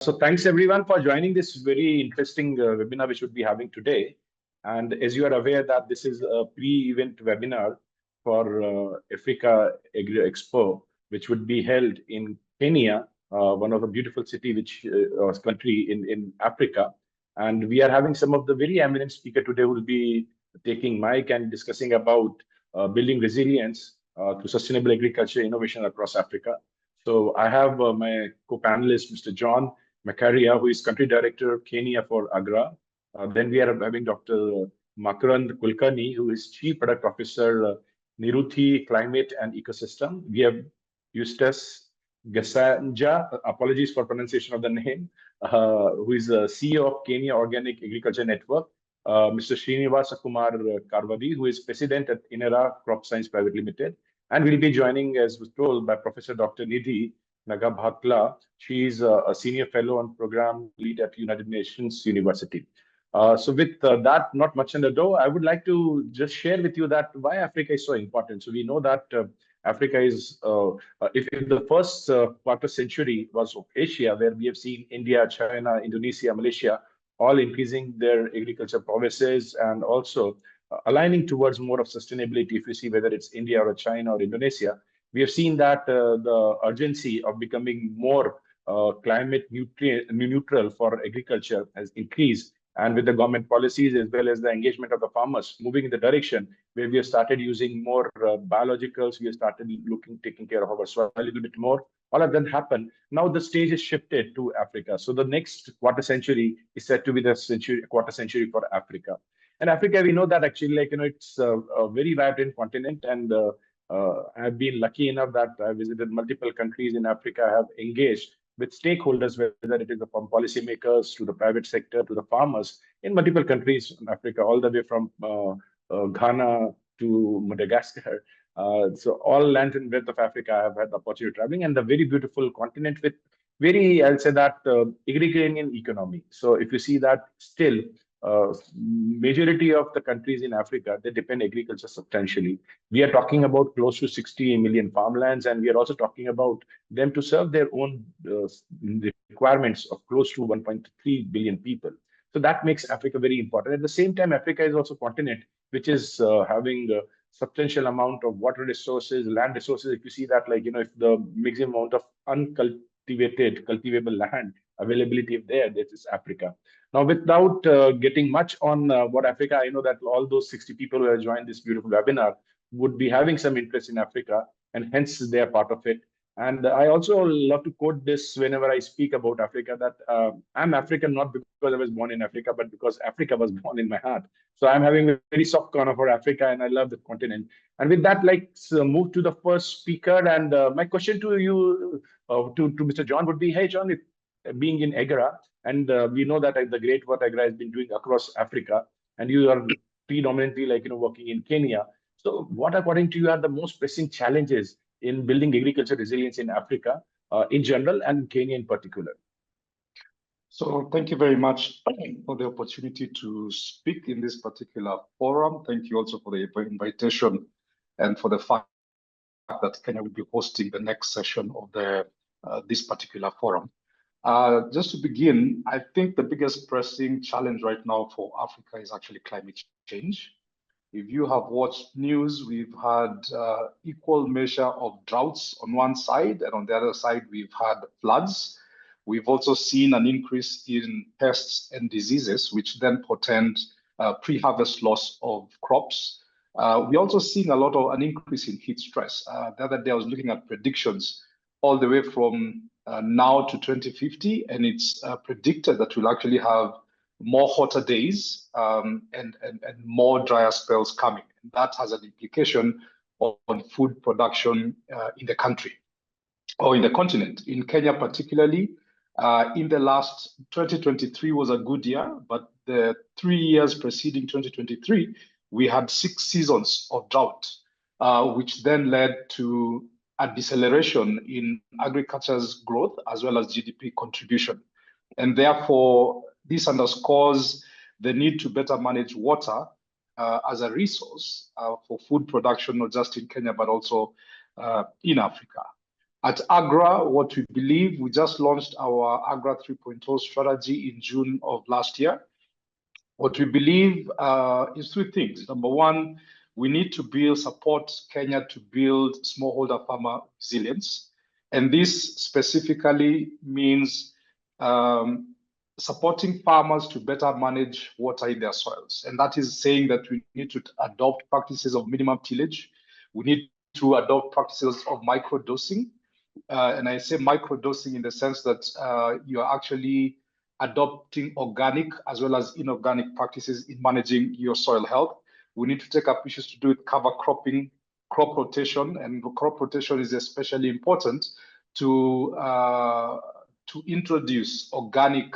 So thanks everyone for joining this very interesting webinar which we'll be having today. And as you are aware that this is a pre-event webinar for Africa Agri Expo, which would be held in Kenya, one of the beautiful city country in Africa. And we are having some of the very eminent speaker today who will be taking mic and discussing about building resilience to sustainable agriculture innovation across Africa. So I have my co-panelist, Mr. John Macharia, who is Country Director Kenya for Agri. Then we are having Dr. Makarand Kulkarni, who is Chief Product Officer, Niruthi Climate and Ecosystem. We have Eustace Gacanja, apologies for pronunciation of the name, who is the CEO of Kenya Organic Agriculture Network. Mr. Srinivasakumar Karavadi, who is President at INERA Crop Science Private Limited. And we'll be joining, as was told, by Professor Dr. Nidhi Nagabhatla. She is a senior fellow and program lead at United Nations University. So with that, not much in the door, I would like to just share with you that why Africa is so important. So we know that Africa is, if the first quarter century was of Asia, where we have seen India, China, Indonesia, Malaysia, all increasing their agriculture prowesses and also aligning towards more of sustainability. If you see whether it's India or China or Indonesia, we have seen that the urgency of becoming more climate neutral for agriculture has increased. And with the government policies as well as the engagement of the farmers moving in the direction where we have started using more biologicals, we have started taking care of our soil a little bit more. All of them happen. Now the stage is shifted to Africa. So the next quarter century is said to be the quarter century for Africa. And Africa, we know that actually, it's a very vibrant continent. And I've been lucky enough that I visited multiple countries in Africa. I have engaged with stakeholders, whether it is from policymakers to the private sector to the farmers in multiple countries in Africa, all the way from Ghana to Madagascar. So all length and breadth of Africa, I have had the opportunity of traveling, and the very beautiful continent with very, I'll say that, agrarian economy. So if you see that still, majority of the countries in Africa, they depend agriculture substantially. We are talking about close to 60 million farmlands, and we are also talking about them to serve their own requirements of close to 1.3 billion people. So that makes Africa very important. At the same time, Africa is also a continent which is having a substantial amount of water resources, land resources. If you see that, if the maximum amount of cultivable land availability of there, this is Africa. Now, without getting much on what Africa, I know that all those 60 people who have joined this beautiful webinar would be having some interest in Africa, and hence they are part of it. And I also love to quote this whenever I speak about Africa, that I'm African not because I was born in Africa, but because Africa was born in my heart. So I'm having a very soft corner for Africa, and I love the continent. And with that, let's move to the first speaker. And my question to you, to Mr. John, would be, hey, John, being in Agri, and we know that the great work Agri has been doing across Africa, and you are predominantly working in Kenya. So what, according to you, are the most pressing challenges in building agriculture resilience in Africa in general and Kenya in particular? So thank you very much for the opportunity to speak in this particular forum. Thank you also for the invitation and for the fact that Kenya will be hosting the next session of this particular forum. Just to begin, I think the biggest pressing challenge right now for Africa is actually climate change. If you have watched news, we've had equal measure of droughts on one side, and on the other side, we've had floods. We've also seen an increase in pests and diseases, which then portend pre-harvest loss of crops. We're also seeing an increase in heat stress. The other day, I was looking at predictions all the way from now to 2050, and it's predicted that we'll actually have more hotter days and more drier spells coming. And that has an implication on food production in the country or in the continent. In Kenya particularly, in the last 2023 was a good year, but the 3 years preceding 2023, we had 6 seasons of drought, which then led to a deceleration in agriculture's growth as well as GDP contribution. And therefore, this underscores the need to better manage water as a resource for food production, not just in Kenya, but also in Africa. At Agra, what we believe, we just launched our Agra 3.0 strategy in June of last year. What we believe is three things. Number one, we need to support Kenya to build smallholder farmer resilience. And this specifically means supporting farmers to better manage water in their soils. And that is saying that we need to adopt practices of minimum tillage. We need to adopt practices of microdosing. And I say microdosing in the sense that you're actually adopting organic as well as inorganic practices in managing your soil health. We need to take up issues to do with cover cropping, crop rotation, and crop rotation is especially important to introduce organic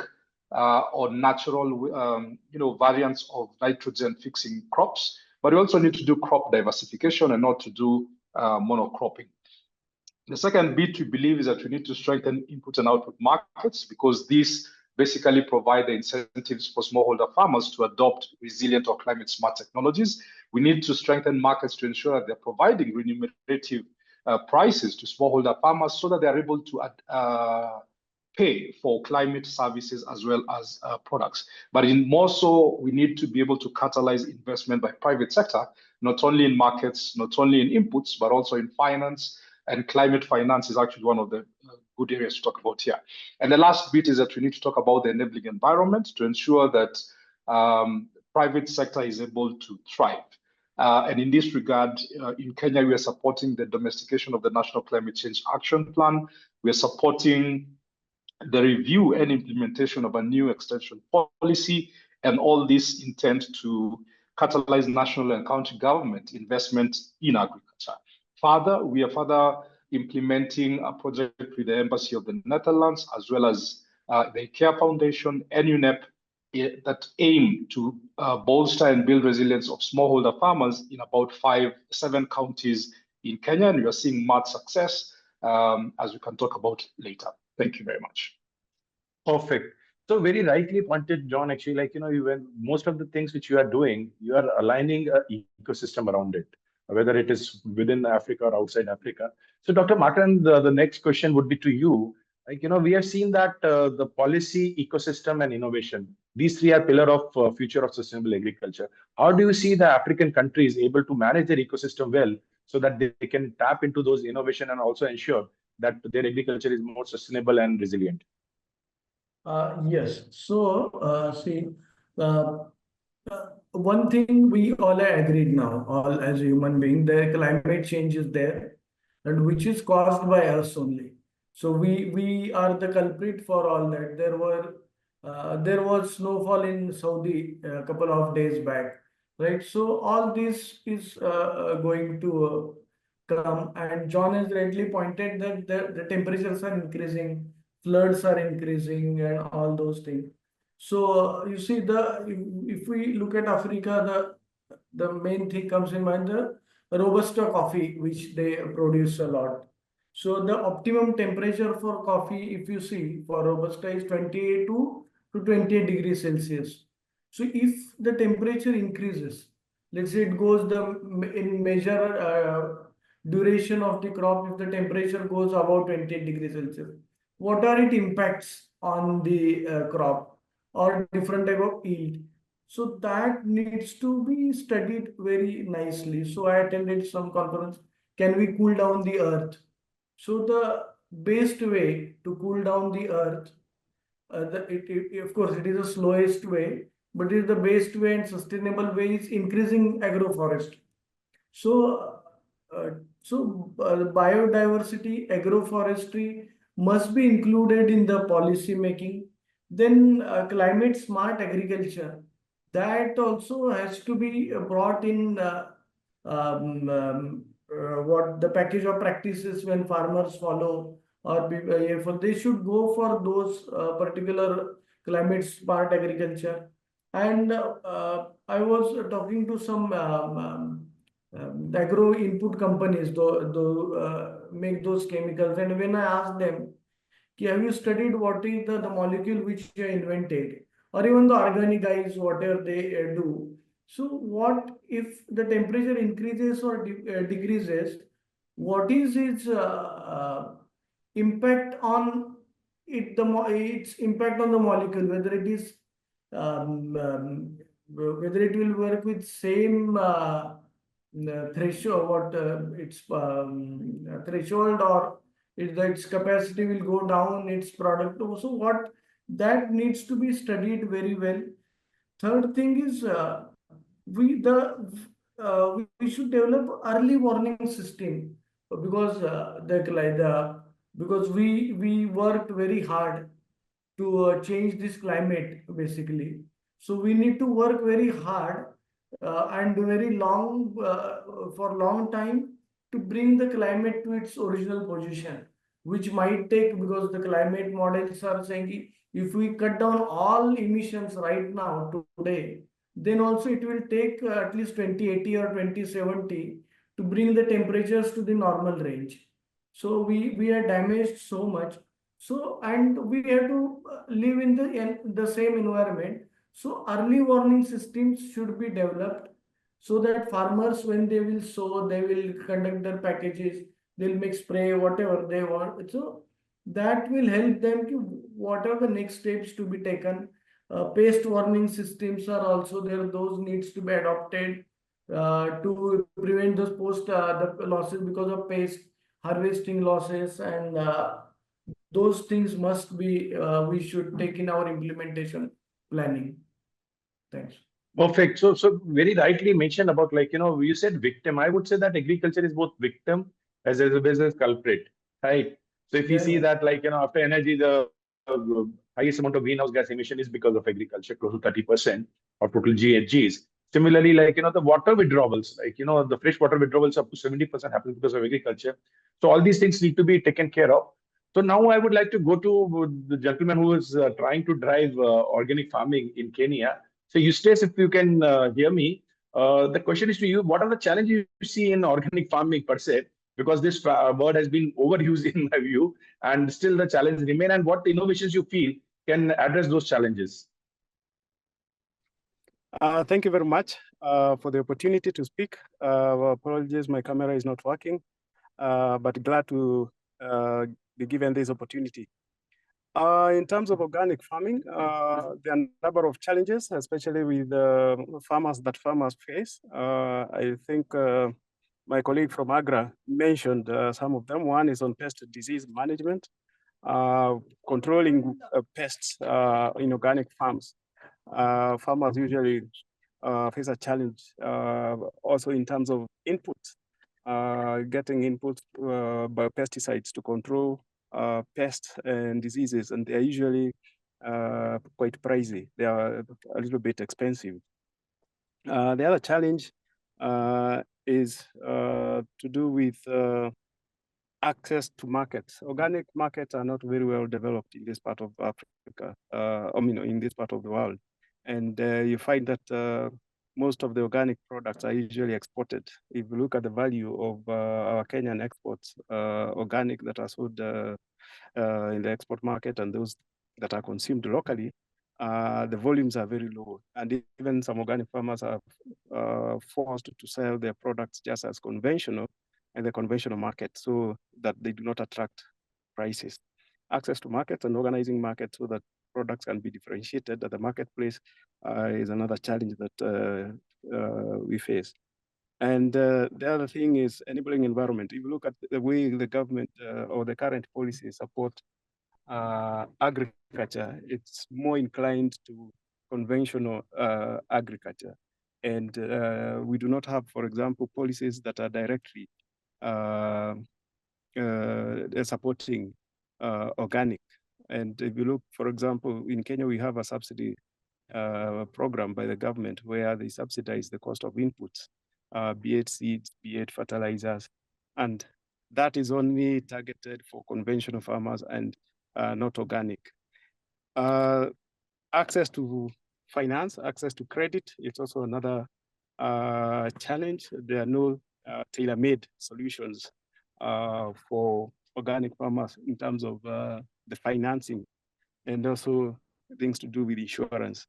or natural variants of nitrogen fixing crops. But we also need to do crop diversification and not to do monocropping. The second bit we believe is that we need to strengthen input and output markets because these basically provide the incentives for smallholder farmers to adopt resilient or climate smart technologies. We need to strengthen markets to ensure that they're providing remunerative prices to smallholder farmers so that they're able to pay for climate services as well as products. But in more so, we need to be able to catalyze investment by private sector, not only in markets, not only in inputs, but also in finance. And climate finance is actually one of the good areas to talk about here. And the last bit is that we need to talk about the enabling environment to ensure that private sector is able to thrive. And in this regard, in Kenya, we are supporting the domestication of the National Climate Change Action Plan. We are supporting the review and implementation of a new extension policy, and all this intent to catalyze national and county government investment in agriculture. Further, we are further implementing a project with the Embassy of the Netherlands, as well as the IKEA Foundation and UNEP that aim to bolster and build resilience of smallholder farmers in about 7 counties in Kenya. And we are seeing much success, as we can talk about later. Thank you very much. Perfect. So very rightly pointed, John, actually, most of the things which you are doing, you are aligning an ecosystem around it, whether it is within Africa or outside Africa. So Dr. Makarand, the next question would be to you. We have seen that the policy, ecosystem, and innovation, these three are pillar of future of sustainable agriculture. How do you see the African countries able to manage their ecosystem well so that they can tap into those innovation and also ensure that their agriculture is more sustainable and resilient? Yes. So, see, one thing we all are agreed now, all as human beings, the climate change is there, and which is caused by us only. So we are the culprit for all that. There was snowfall in Saudi a couple of days back, right? So all this is going to come, and John has rightly pointed that the temperatures are increasing, floods are increasing, and all those things. So you see, if we look at Africa, the main thing comes in mind, the Robusta coffee, which they produce a lot. So the optimum temperature for coffee, if you see, for Robusta is 28 to 28 degrees Celsius. So if the temperature increases, let's say it goes in measure duration of the crop, if the temperature goes above 28 degrees Celsius, what are its impacts on the crop or different type of yield? So that needs to be studied very nicely. So I attended some conference. Can we cool down the earth? So the best way to cool down the earth, of course, it is the slowest way, but it is the best way and sustainable way is increasing agroforestry. So, biodiversity, agroforestry must be included in the policy making. Then climate smart agriculture, that also has to be brought in what the package of practices when farmers follow, or they should go for those particular climate smart agriculture. And I was talking to some agro input companies, make those chemicals, and when I asked them, have you studied what is the molecule which you invented, or even the organic guys, whatever they do? So what if the temperature increases or decreases? What is its impact on its impact on the molecule, whether it is whether it will work with same threshold, its threshold, or its capacity will go down, its product. So what that needs to be studied very well. Third thing is we should develop early warning system, because because we worked very hard to change this climate basically. So we need to work very hard and very long for long time to bring the climate to its original position, which might take, because the climate models are saying if we cut down all emissions right now today, then also it will take at least 2080 or 2070 to bring the temperatures to the normal range. So we are damaged so much. So, and we have to live in the same environment. So early warning systems should be developed, so that farmers, when they will sow, they will conduct their packages, they'll make spray, whatever they want. So that will help them to what are the next steps to be taken. Pest warning systems are also there; those needs to be adopted to prevent those the losses because of pest harvesting losses, and those things must be we should take in our implementation planning. Thanks. Perfect. So very rightly mentioned about, like, you said victim. I would say that agriculture is both victim as a business culprit, right? So if you see that, like, after energy, the highest amount of greenhouse gas emission is because of agriculture, close to 30% of total GHGs. Similarly, like, the water withdrawals, like, the fresh water withdrawals up to 70% happens because of agriculture. So all these things need to be taken care of. So now I would like to go to the gentleman who is trying to drive organic farming in Kenya. So Eustace, if you can hear me, the question is to you: what are the challenges you see in organic farming per se? Because this word has been overused in my view, and still the challenges remain. And what innovations you feel can address those challenges? Thank you very much for the opportunity to speak. Apologies, my camera is not working, but glad to be given this opportunity. In terms of organic farming, there are a number of challenges, especially with farmers face. I think my colleague from Agri mentioned some of them. One is on pest disease management, controlling pests in organic farms. Farmers usually face a challenge also in terms of input, getting input by pesticides to control pests and diseases, and they are usually quite pricey. They are a little bit expensive. The other challenge is to do with access to markets. Organic markets are not very well developed in this part of Africa, in this part of the world. And you find that most of the organic products are usually exported. If you look at the value of our Kenyan exports, organic that are sold in the export market and those that are consumed locally, the volumes are very low. And even some organic farmers are forced to sell their products just as conventional in the conventional market, so that they do not attract prices. Access to markets and organizing markets so that products can be differentiated at the marketplace is another challenge that we face. And the other thing is enabling environment. If you look at the way the government or the current policies support agriculture, it's more inclined to conventional agriculture. And we do not have, for example, policies that are directly supporting organic. And if you look, for example, in Kenya, we have a subsidy program by the government where they subsidize the cost of inputs, be it seeds, be it fertilizers, and that is only targeted for conventional farmers and not organic. Access to finance, access to credit, it's also another challenge. There are no tailor-made solutions for organic farmers in terms of the financing, and also things to do with insurance,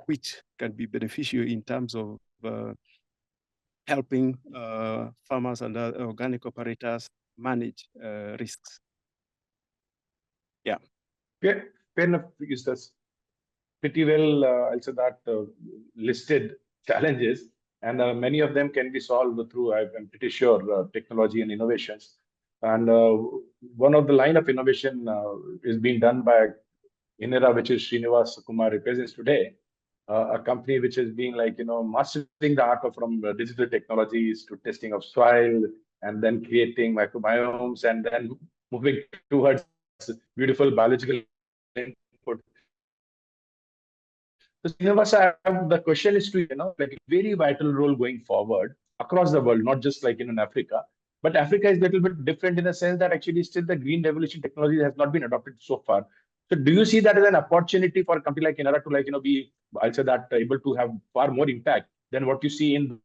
which can be beneficial in terms of helping farmers and organic operators manage risks. Yeah. Fair enough, Eustace. Pretty well, I'll say that listed challenges, and many of them can be solved through, I'm pretty sure, technology and innovations. And one of the line of innovation is being done by INERA, which is Srinivasakumar represents today, a company which is being mastering the art of from digital technologies to testing of soil and then creating microbiomes and then moving towards beautiful biological input. So Srinivasa, the question is to like a very vital role going forward across the world, not just in Africa. But Africa is a little bit different in the sense that actually still the green revolution technology has not been adopted so far. So do you see that as an opportunity for a company like INERA to be, I'll say that, able to have far more impact than what you see in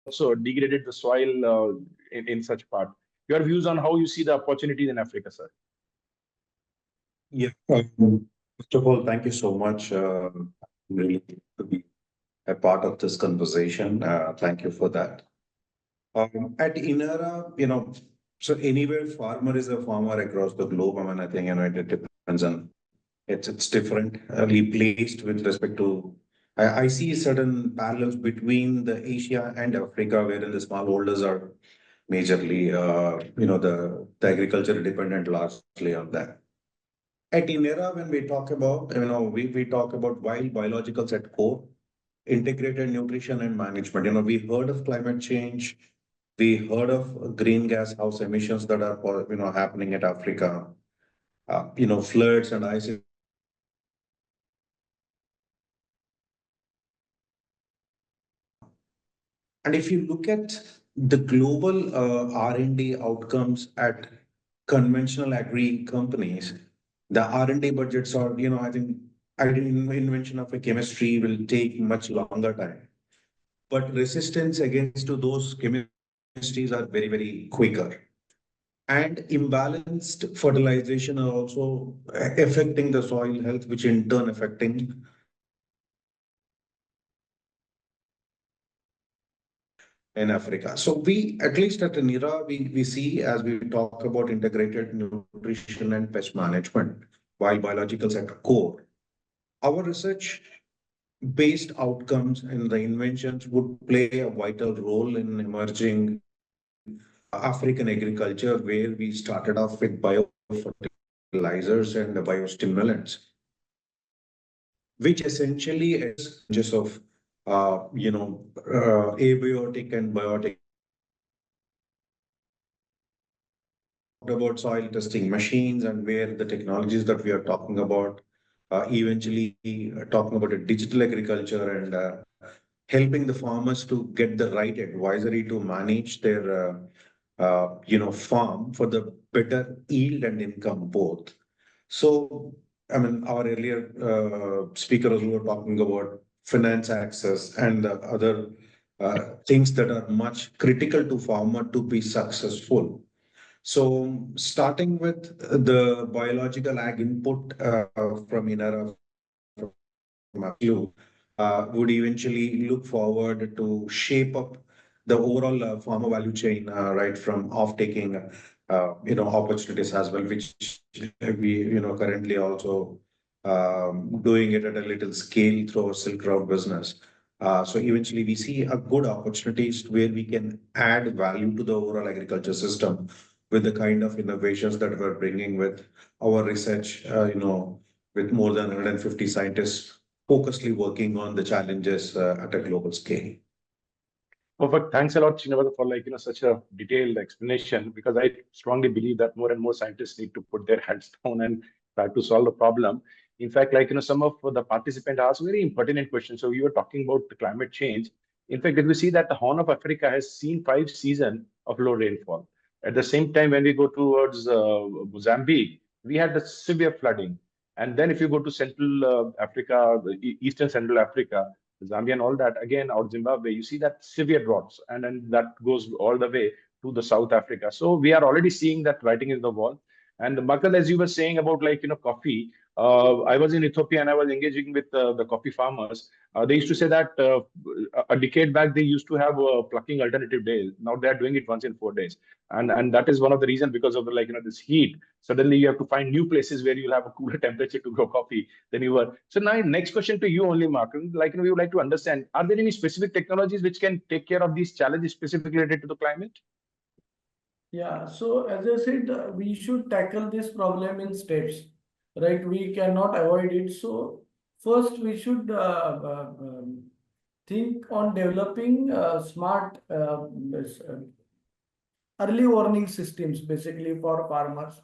also degraded the soil in such part? Your views on how you see the opportunities in Africa, sir? Yeah. First of all, thank you so much. Really to be a part of this conversation. Thank you for that. At INERA, so anywhere farmer is a farmer across the globe. I mean, I think it depends on it's differently placed with respect to. I see certain parallels between the Asia and Africa, wherein the smallholders are majorly, the agriculture dependent largely on that. At INERA, when we talk about, we talk about wild biologicals at core, integrated nutrition and management. We heard of climate change, we heard of greenhouse emissions that are, happening at Africa, floods and ice. And if you look at the global R&D outcomes at conventional agri companies, the R&D budgets are, I think invention of a chemistry will take much longer time. But resistance against to those chemistries are very, very quicker. And imbalanced fertilization are also affecting the soil health, which in turn affecting in Africa. So we, at least at INERA, we see as we talk about integrated nutrition and pest management, while biologicals at core, our research based outcomes and the inventions would play a vital role in emerging African agriculture, where we started off with biofertilizers and the biostimulants, which essentially is just of abiotic and biotic. About soil testing machines and where the technologies that we are talking about, eventually talking about a digital agriculture and helping the farmers to get the right advisory to manage their farm for the better yield and income both. So, I mean, our earlier speakers were talking about finance access and the other things that are much critical to farmer to be successful. So, starting with the biological ag input from INERA, would eventually look forward to shape up the overall farmer value chain, right from off-taking, opportunities as well, which we, currently also doing it at a little scale through our Silk Route business. So eventually we see a good opportunities where we can add value to the overall agriculture system with the kind of innovations that we're bringing with our research, with more than 150 scientists focusedly working on the challenges at a global scale. Perfect. Thanks a lot, Srinivasa, for such a detailed explanation, because I strongly believe that more and more scientists need to put their heads down and try to solve the problem. In fact, some of the participants asked very pertinent questions. So you were talking about the climate change. In fact, if we see that the Horn of Africa has seen 5 seasons of low rainfall. At the same time, when we go towards Mozambique, we had the severe flooding. And then if you go to Central Africa, Eastern Central Africa, Zambia and all that, again, or Zimbabwe, you see that severe droughts. And then that goes all the way to the South Africa. So we are already seeing that writing in the wall. And Makarand, as you were saying about coffee, I was in Ethiopia and I was engaging with the coffee farmers. They used to say that a decade back they used to have plucking alternative days. Now they are doing it once in 4 days, and that is one of the reasons, because of the, like, this heat. Suddenly you have to find new places where you'll have a cooler temperature to grow coffee than you were. So now, next question to you only, Mark. Like, we would like to understand: are there any specific technologies which can take care of these challenges specifically related to the climate? Yeah, so as I said, we should tackle this problem in steps, right? We cannot avoid it. So first, we should think on developing smart early warning systems, basically for farmers,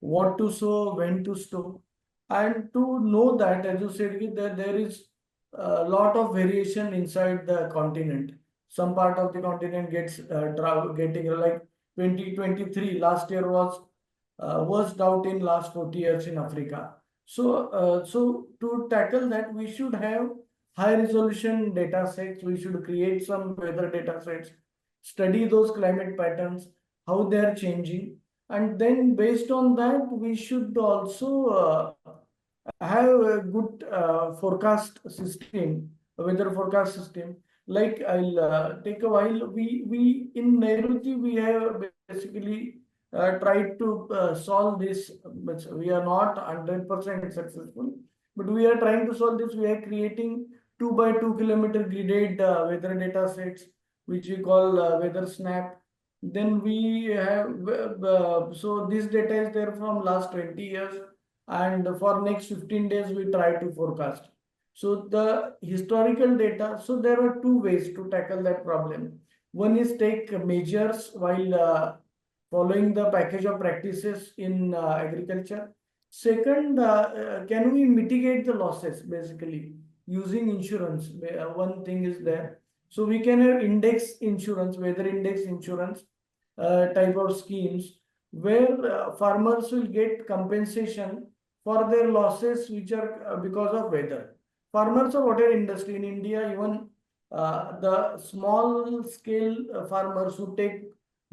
what to sow, when to sow, and to know that, as you said, that there is a lot of variation inside the continent. Some part of the continent gets getting like 2023 last year was worst drought in last 40 years in Africa. So to tackle that, we should have high resolution data sets. We should create some weather data sets, study those climate patterns, how they are changing, and then based on that, we should also have a good forecast system, a weather forecast system. Like I'll take a while. We in Niruthi we have basically tried to solve this, but we are not 100% successful. But we are trying to solve this. We are creating 2 by 2 kilometer gridded weather data sets, which we call weather snap. Then we have so this data is there from last 20 years, and for next 15 days we try to forecast. So the historical data, so there are two ways to tackle that problem. One is take measures while following the package of practices in agriculture. Second, can we mitigate the losses basically using insurance? One thing is there. So we can have index insurance, weather index insurance type of schemes, where farmers will get compensation for their losses which are because of weather. Farmers or whatever industry in India, even the small scale farmers who take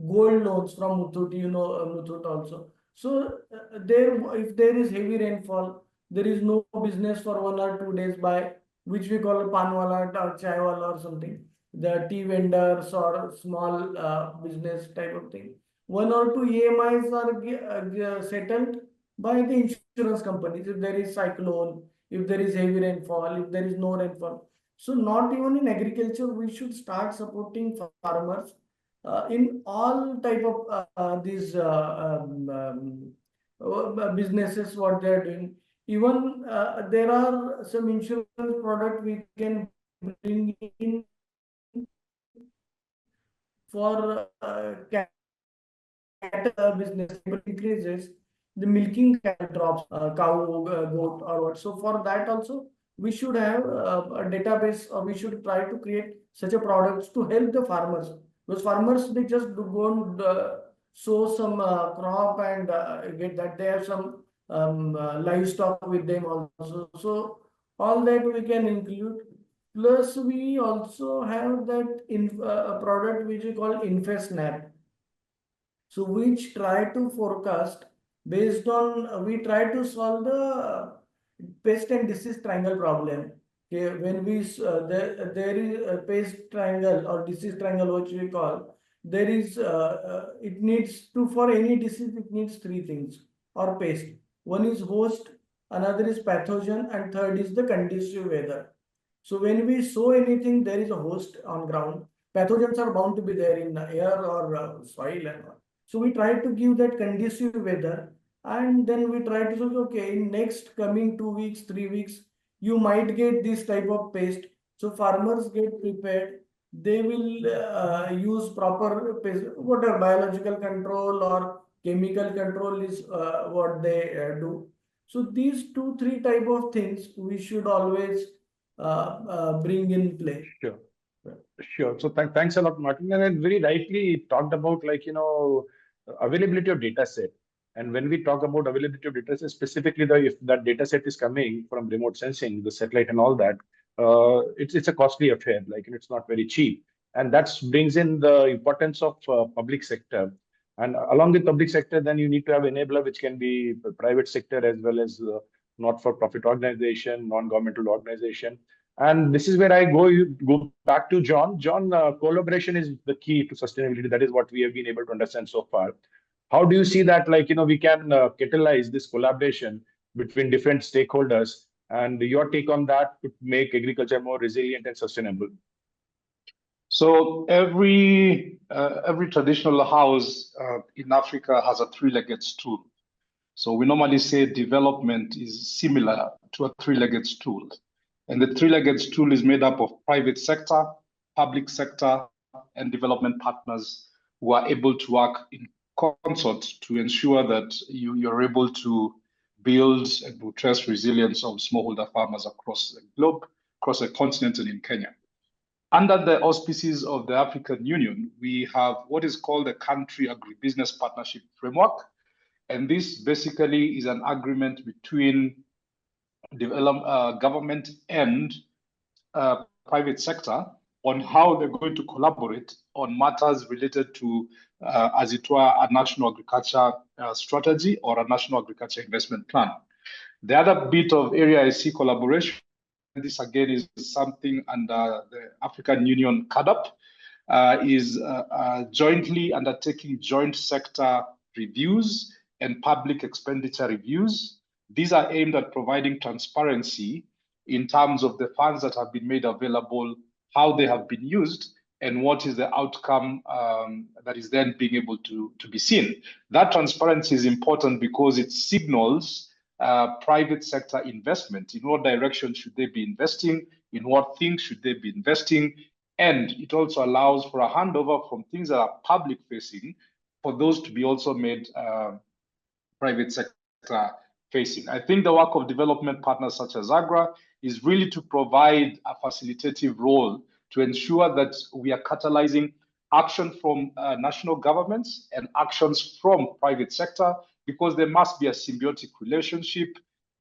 gold loans from Muthoot, Muthoot also. So if there is heavy rainfall, there is no business for 1 or 2 days by which we call a panwala or chaiwala or something, the tea vendors or small business type of thing. 1 or 2 EMIs are settled by the insurance companies if there is cyclone, if there is heavy rainfall, if there is no rainfall. So not even in agriculture, we should start supporting farmers in all type of these businesses, what they are doing. Even there are some insurance product we can bring in for cattle business increases, the milking cattle drops, cow, goat, or what. So for that also, we should have a database, or we should try to create such a products to help the farmers. Because farmers, they just go and sow some crop and get that. They have some livestock with them also. So all that we can include. Plus, we also have that product which we call InfeSnap. So which try to forecast based on, we try to solve the pest and disease triangle problem. Okay, when we there is a pest triangle or disease triangle, which we call, there is it needs to, for any disease it needs 3 things or pest. One is host, another is pathogen, and third is the conducive weather. So when we sow anything, there is a host on ground. Pathogens are bound to be there in air or soil and all. So we try to give that conducive weather, and then we try to say, okay, in next coming 2 weeks, 3 weeks, you might get this type of pest. So farmers get prepared. They will use proper pest, whatever biological control or chemical control is what they do. So these 2, 3 type of things we should always bring in play. Sure. Sure. So thanks a lot, Martin. And then very rightly talked about, like, availability of data set. And when we talk about availability of data set, specifically if that data set is coming from remote sensing, the satellite and all that, it's a costly affair. Like, it's not very cheap. And that brings in the importance of public sector. And along with public sector, then you need to have enabler, which can be the private sector as well as not-for-profit organization, non-governmental organization. And this is where I go back to John. John, collaboration is the key to sustainability. That is what we have been able to understand so far. How do you see that, like, we can catalyze this collaboration between different stakeholders, and your take on that to make agriculture more resilient and sustainable? So every traditional house in Africa has a three-legged stool. So we normally say development is similar to a three-legged stool. And the three-legged stool is made up of private sector, public sector, and development partners who are able to work in concert to ensure that you're able to build and buttress resilience of smallholder farmers across the globe, across the continent, and in Kenya. Under the auspices of the African Union, we have what is called the Country Agribusiness Partnership Framework. And this basically is an agreement between government and private sector on how they're going to collaborate on matters related to, as it were, a national agriculture strategy or a national agriculture investment plan. The other bit of area I see collaboration, this again is something under the African Union CADAP, is jointly undertaking joint sector reviews and public expenditure reviews. These are aimed at providing transparency in terms of the funds that have been made available, how they have been used, and what is the outcome that is then being able to be seen. That transparency is important because it signals private sector investment. In what direction should they be investing? In what things should they be investing? And it also allows for a handover from things that are public facing for those to be also made private sector facing. I think the work of development partners such as Agri is really to provide a facilitative role to ensure that we are catalyzing action from national governments and actions from private sector, because there must be a symbiotic relationship,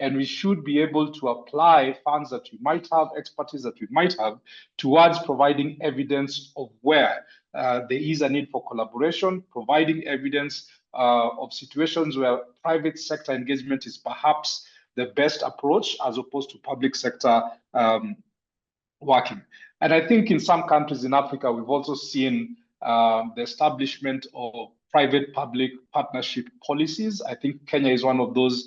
and we should be able to apply funds that we might have, expertise that we might have, towards providing evidence of where there is a need for collaboration, providing evidence of situations where private sector engagement is perhaps the best approach as opposed to public sector working. And I think in some countries in Africa, we've also seen the establishment of private-public partnership policies. I think Kenya is one of those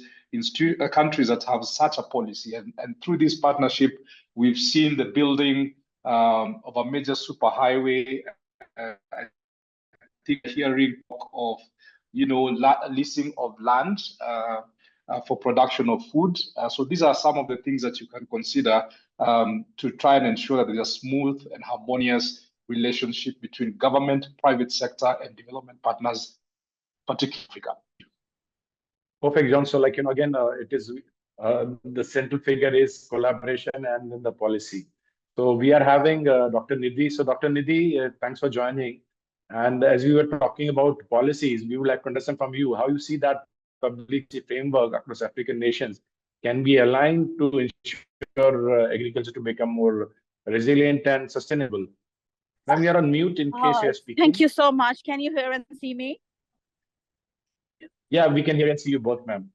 countries that have such a policy. And through this partnership, we've seen the building of a major superhighway. I think hearing of, leasing of land for production of food. So these are some of the things that you can consider to try and ensure that there's a smooth and harmonious relationship between government, private sector, and development partners, particularly Africa. Perfect, John. So, again, it is the central figure is collaboration and then the policy. So we are having Dr. Nidhi. So Dr. Nidhi, thanks for joining. And as we were talking about policies, we would like to understand from you how you see that public framework across African nations can be aligned to ensure agriculture to become more resilient and sustainable. Ma'am, you're on mute in case you're speaking. Thank you so much. Can you hear and see me? Yeah, we can hear and see you both, ma'am.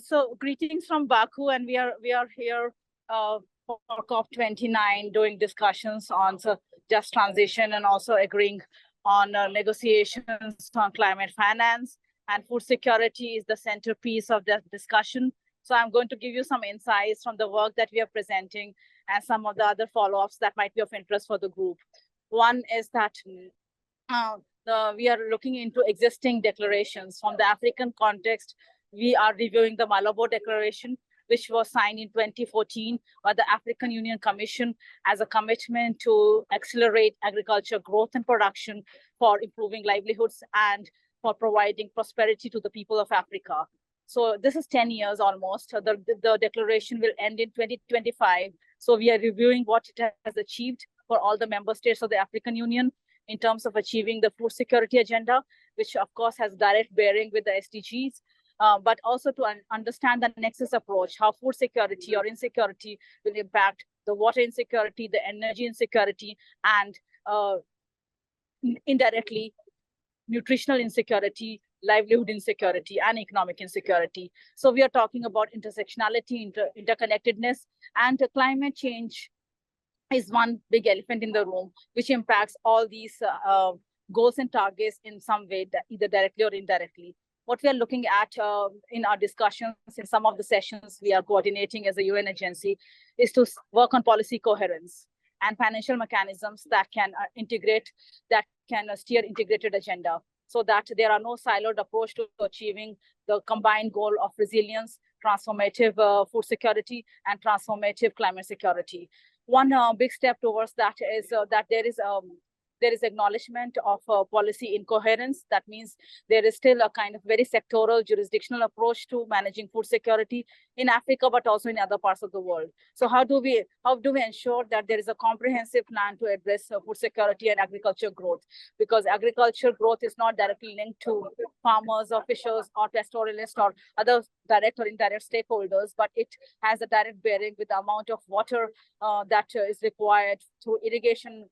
So greetings from Baku, and we are here for COP29 doing discussions on just transition and also agreeing on negotiations on climate finance, and food security is the centerpiece of the discussion. So I'm going to give you some insights from the work that we are presenting and some of the other follow-ups that might be of interest for the group. One is that we are looking into existing declarations. From the African context, we are reviewing the Malabo Declaration, which was signed in 2014 by the African Union Commission as a commitment to accelerate agriculture growth and production for improving livelihoods and for providing prosperity to the people of Africa. So this is 10 years almost. The declaration will end in 2025. So we are reviewing what it has achieved for all the member states of the African Union in terms of achieving the food security agenda, which of course has direct bearing with the SDGs, but also to understand the nexus approach, how food security or insecurity will impact the water insecurity, the energy insecurity, and indirectly nutritional insecurity livelihood insecurity and economic insecurity. So we are talking about intersectionality, interconnectedness, and climate change is one big elephant in the room, which impacts all these goals and targets in some way, either directly or indirectly. What we are looking at in our discussions, in some of the sessions we are coordinating as a UN agency, is to work on policy coherence and financial mechanisms that can integrate, that can steer integrated agenda, so that there are no siloed approach to achieving the combined goal of resilience, transformative food security, and transformative climate security. One big step towards that is that there is acknowledgement of policy incoherence. That means there is still a kind of very sectoral jurisdictional approach to managing food security in Africa, but also in other parts of the world. So how do we ensure that there is a comprehensive plan to address food security and agriculture growth? Because agriculture growth is not directly linked to farmers or fishers or pastoralists or other direct or indirect stakeholders, but it has a direct bearing with the amount of water that is required through irrigation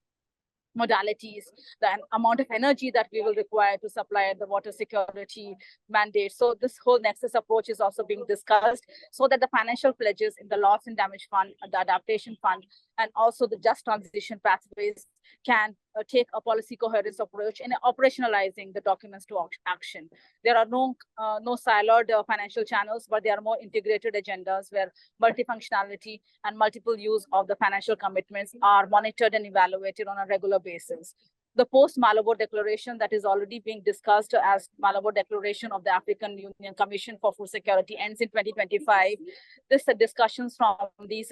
modalities, the amount of energy that we will require to supply the water security mandate. So this whole nexus approach is also being discussed, so that the financial pledges in the loss and damage fund, the adaptation fund, and also the just transition pathways can take a policy coherence approach in operationalizing the documents to action. There are no siloed financial channels, but there are more integrated agendas where multifunctionality and multiple use of the financial commitments are monitored and evaluated on a regular basis. The post-Malabo Declaration that is already being discussed as Malabo Declaration of the African Union Commission for Food Security ends in 2025. This discussions from these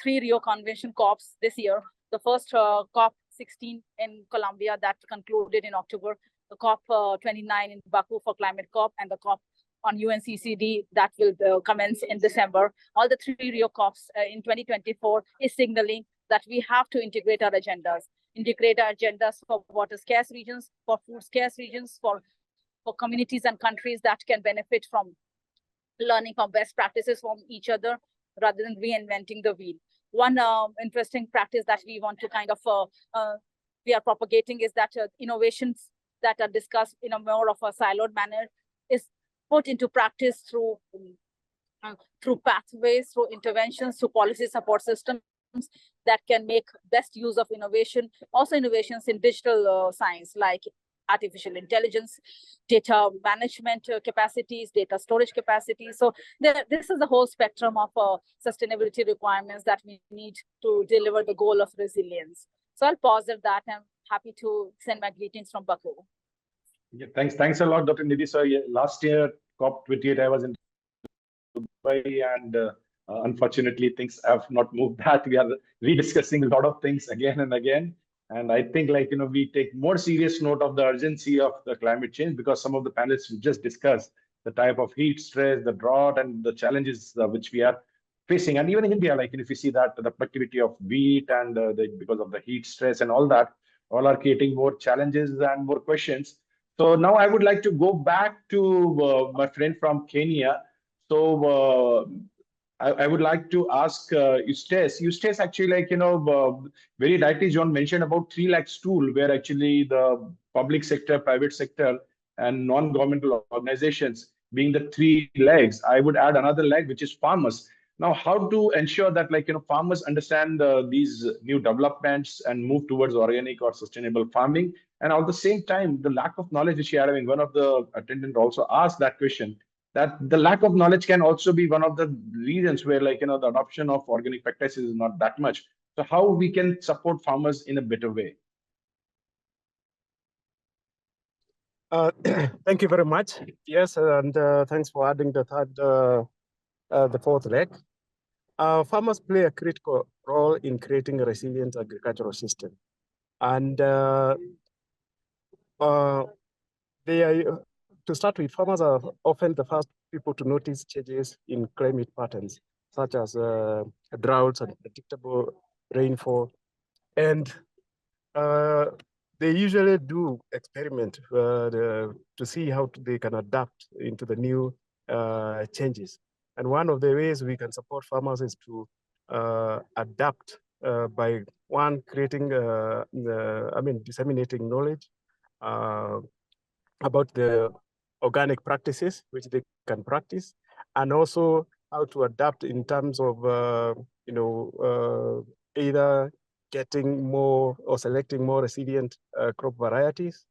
three Rio Convention COPs this year. The first COP16 in Colombia that concluded in October, the COP29 in Baku for climate COP, and the COP on UNCCD that will commence in December. All the three Rio COPs in 2024 is signaling that we have to integrate our agendas for water scarce regions, for food scarce regions, for communities and countries that can benefit from learning from best practices from each other rather than reinventing the wheel. One interesting practice that we want to kind of, we are propagating is that innovations that are discussed in a more of a siloed manner is put into practice through pathways, through interventions, through policy support systems that can make best use of innovation. Also innovations in digital science, like artificial intelligence, data management capacities, data storage capacities. So this is the whole spectrum of sustainability requirements that we need to deliver the goal of resilience. So I'll pause at that. I'm happy to send my greetings from Baku. Yeah, thanks a lot, Dr. Nidhi. So last year, COP28, I was in Dubai, and unfortunately, things have not moved that. We are rediscussing a lot of things again and again. And I think, we take more serious note of the urgency of the climate change, because some of the panelists we just discussed the type of heat stress, the drought, and the challenges which we are facing. And even in India, if you see that the productivity of wheat and because of the heat stress and all that, all are creating more challenges and more questions. So now I would like to go back to my friend from Kenya. So I would like to ask Eustace. Eustace, actually, very rightly John mentioned about 3 lakhs tool, where actually the public sector, private sector, and non-governmental organizations being the 3 legs. I would add another leg, which is farmers. Now, how to ensure that farmers understand these new developments and move towards organic or sustainable farming, and at the same time, the lack of knowledge which we are having. One of the attendants also asked that question, that the lack of knowledge can also be one of the reasons where the adoption of organic practices is not that much. So how we can support farmers in a better way? Thank you very much. Yes, and thanks for adding the fourth leg. Farmers play a critical role in creating a resilient agricultural system, and they are. To start with, farmers are often the first people to notice changes in climate patterns, such as droughts and predictable rainfall. And they usually do experiment to see how they can adapt into the new changes. And one of the ways we can support farmers is to adapt by creating, disseminating knowledge about the organic practices which they can practice, and also how to adapt in terms of either getting more or selecting more resilient crop varieties,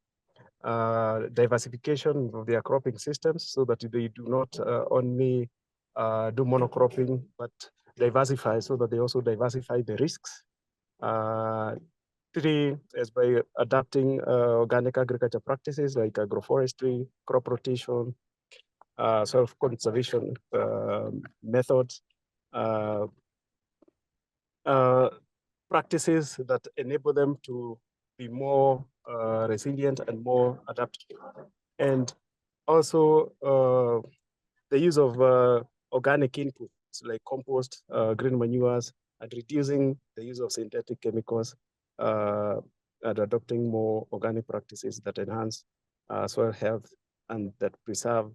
diversification of their cropping systems so that they do not only do monocropping, but diversify so that they also diversify the risks. Three is by adapting organic agriculture practices like agroforestry, crop rotation, self-conservation methods, practices that enable them to be more resilient and more adaptive. And also the use of organic inputs like compost, green manures, and reducing the use of synthetic chemicals, and adopting more organic practices that enhance soil health and that preserve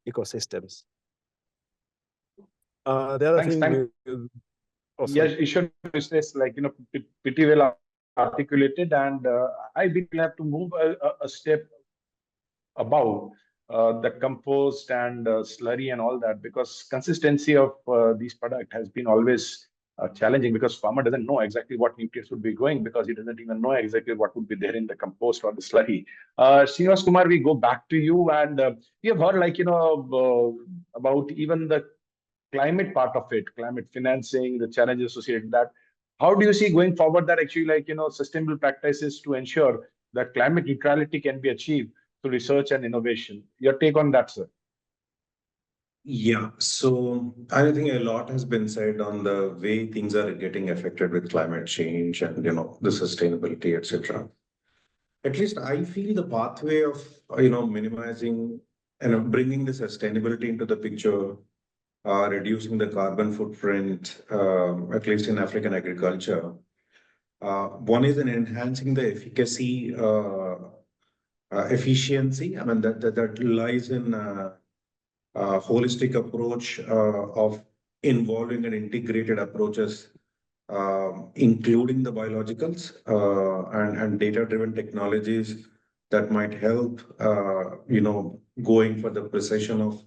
ecosystems. The other thing. Yes, it should be like, pretty well articulated, and I think we'll have to move a step above the compost and slurry and all that, because consistency of these product has been always challenging, because farmer doesn't know exactly what nutrients would be going, because he doesn't even know exactly what would be there in the compost or the slurry. Srinivasakumar, we go back to you, and we have heard, like, about even the climate part of it, climate financing, the challenges associated with that. How do you see going forward that actually, like, sustainable practices to ensure that climate neutrality can be achieved through research and innovation? Your take on that, sir? Yeah, so I think a lot has been said on the way things are getting affected with climate change and the sustainability, etc. At least I feel the pathway of minimizing and bringing the sustainability into the picture, reducing the carbon footprint, at least in African agriculture. One is in enhancing the efficacy, efficiency. I mean, that lies in holistic approach of involving and integrated approaches, including the biologicals and data-driven technologies that might help, going for the precision of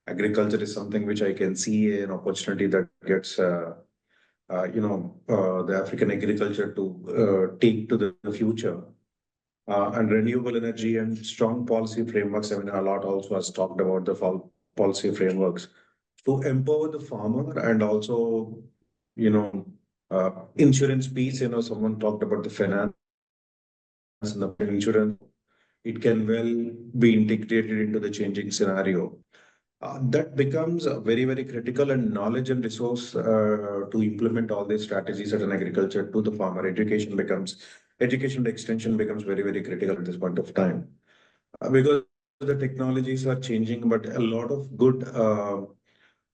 agriculture is something which I can see an opportunity that gets, the African agriculture to take to the future. And renewable energy and strong policy frameworks. I mean, a lot also has talked about the policy frameworks to empower the farmer, and also, insurance piece. Someone talked about the finance and the insurance. It can well be integrated into the changing scenario. That becomes very, very critical, and knowledge and resource to implement all these strategies at an agriculture to the farmer. Education and extension becomes very, very critical at this point of time, because the technologies are changing, but a lot of good,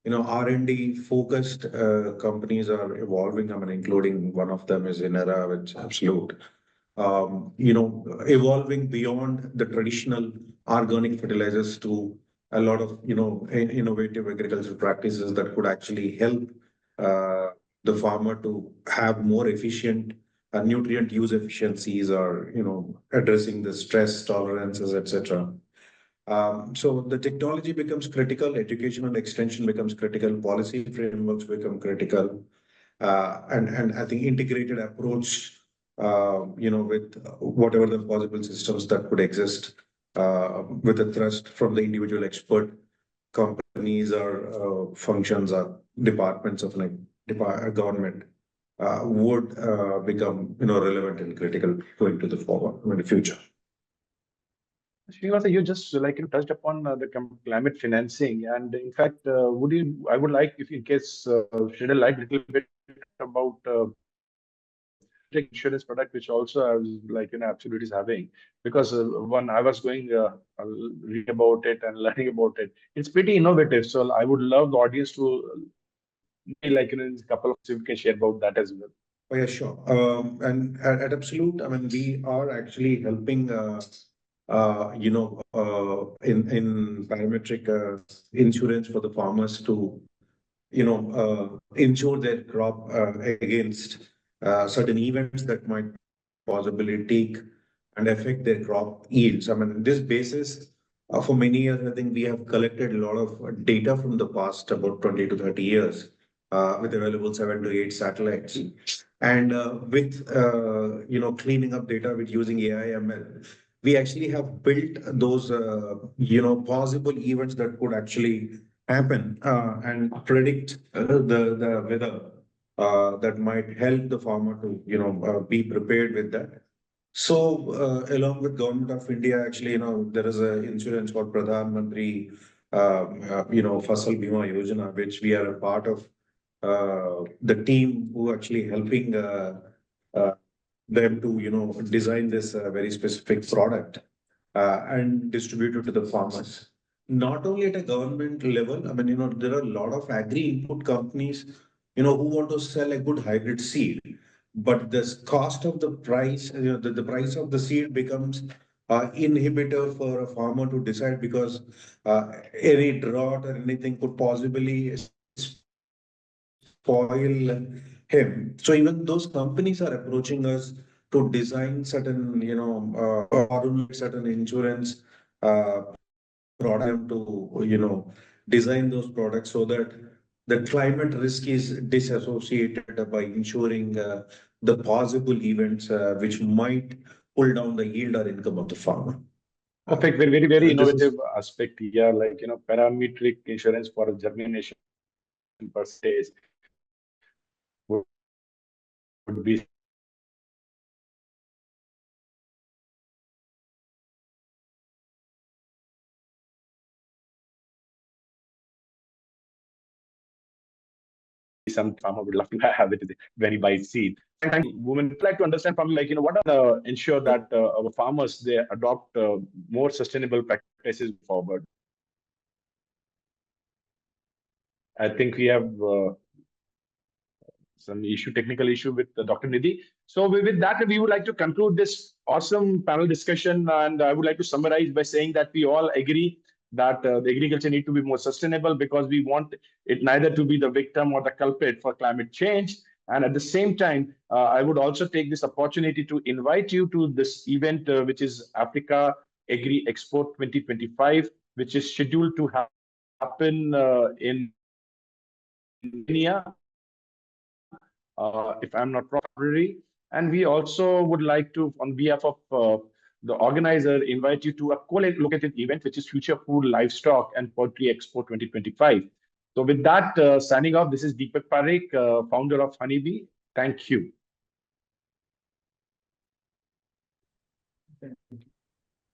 R&D focused companies are evolving. I mean, including one of them is INERA, which absolute, evolving beyond the traditional organic fertilizers to a lot of, innovative agricultural practices that could actually help the farmer to have more efficient nutrient use efficiencies, or, addressing the stress tolerances, etc. So the technology becomes critical, education and extension becomes critical, policy frameworks become critical, and I think integrated approach, with whatever the possible systems that could exist, with a thrust from the individual expert companies or functions or departments of a government, would become relevant and critical going to the forward in the future. Srinivasa, you just touched upon the climate financing, and in fact, I would like, if in case shed a light little bit about insurance product, which also I was absolutely is having, because when I was going read about it and learning about it, it's pretty innovative. So I would love the audience to in a couple of, if you can share about that as well. Oh yeah, sure. And at Absolute, I mean, we are actually helping, in parametric insurance for the farmers to, insure their crop against certain events that might possibly take and affect their crop yields. I mean, this basis, For many years, I think we have collected a lot of data from the past, about 20 to 30 years, with available 7 to 8 satellites. And with cleaning up data with using AI ML, we actually have built those possible events that could actually happen and predict the weather that might help the farmer to be prepared with that. So, along with Government of India, actually, there is an insurance called Pradhan Mantri, Fasal Bima Yojana, which we are a part of the team who actually helping them to, design this very specific product and distribute it to the farmers. Not only at a government level, I mean, there are a lot of agri input companies, who want to sell a good hybrid seed, but the cost of the price, the price of the seed becomes inhibitor for a farmer to decide because any drought or anything could possibly spoil him. So even those companies are approaching us to design certain, formulate certain insurance product to, design those products so that the climate risk is disassociated by ensuring the possible events which might pull down the yield or income of the farmer. Perfect. Very, very innovative aspect here, like, parametric insurance for germination percentage would be some farmer would love to have it when he buys seed. And women would like to understand from you, like, what are ensure that our farmers, they adopt more sustainable practices forward. I think we have some technical issue with Dr. Nidhi. So with that, we would like to conclude this awesome panel discussion. And I would like to summarize by saying that we all agree that the agriculture need to be more sustainable because we want it neither to be the victim or the culprit for climate change. And at the same time, I would also take this opportunity to invite you to this event, which is Africa Agri Expo 2025, which is scheduled to happen in Kenya, if I'm not wrong. And we also would like to, on behalf of the organizer, invite you to a co-located event, which is Future Food, Livestock and Poultry Expo 2025. So with that, signing off, this is Deepak Pareek, founder of Honeybee. Thank you.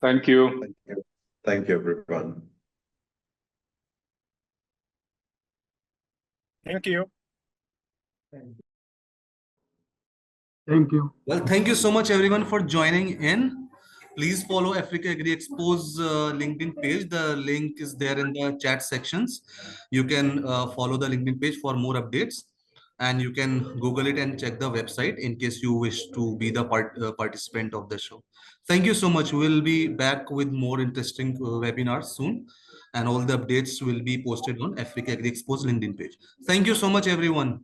Thank you. Thank you. Thank you, everyone. Thank you. Thank you. Well, thank you so much, everyone, for joining in. Please follow Africa Agri Expo's LinkedIn page. The link is there in the chat sections. You can follow the LinkedIn page for more updates, and you can Google it and check the website in case you wish to be the participant of the show. Thank you so much. We'll be back with more interesting webinars soon, and all the updates will be posted on Africa Agri Expo's LinkedIn page. Thank you so much, everyone.